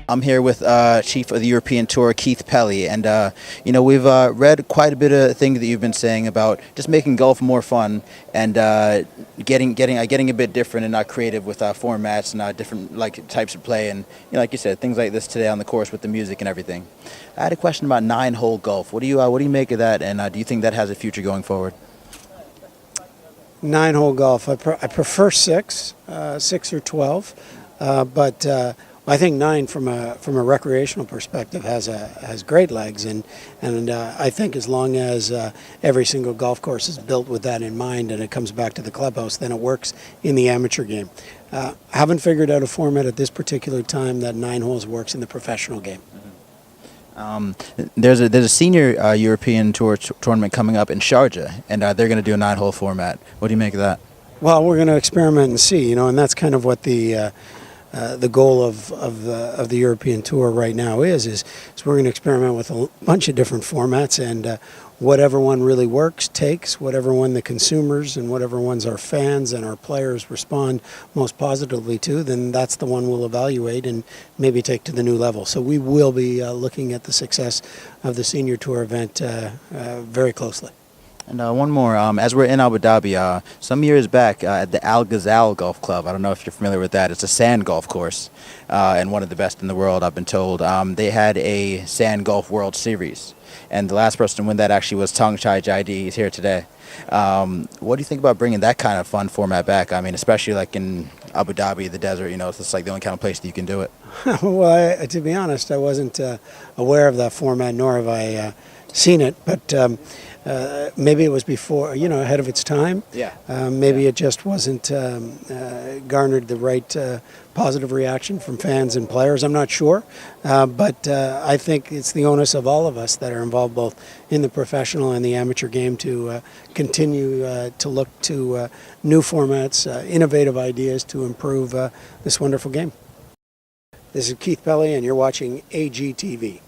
I'm here with Chief of the European Tour, Keith Pelley, and we've read quite a bit of things that you've been saying about just making golf more fun and getting a bit different and not creative with formats and different types of play, and like you said, things like this today on the course with the music and everything. I had a question about 9-hole golf. What do you make of that, and do you think that has a future going forward? 9-hole golf. I prefer 6 or 12, but I think 9 from a recreational perspective has great legs, and I think as long as every single golf course is built with that in mind and it comes back to the clubhouse, then it works in the amateur game. Haven't figured out a format at this particular time that 9 holes works in the professional game. There's a senior European Tour tournament coming up in Sharjah, and they're going to do a 9-hole format. What do you make of that? Well, we're going to experiment and see, and that's kind of what the goal of the European Tour right now is we're going to experiment with a bunch of different formats, and whatever one really works takes, whatever one the consumers and whatever ones our fans and our players respond most positively to, then that's the one we'll evaluate and maybe take to the new level. So we will be looking at the success of the Senior Tour event very closely. And one more, as we're in Abu Dhabi, some years back at the Al Ghazal Golf Club, I don't know if you're familiar with that, it's a sand golf course, and one of the best in the world, I've been told. They had a Sand Golf World Series, and the last person to win that actually was Tong Chai Jaidi. He's here today. What do you think about bringing that kind of fun format back? I mean, especially like in Abu Dhabi, the desert, it's just like the only kind of place that you can do it. Well, to be honest, I wasn't aware of that format, nor have I seen it, but maybe it was before, ahead of its time. Yeah. Maybe it just wasn't garnered the right positive reaction from fans and players. I'm not sure, but I think it's the onus of all of us that are involved both in the professional and the amateur game to continue to look to new formats, innovative ideas to improve this wonderful game. This is Keith Pelley, and you're watching AGTV.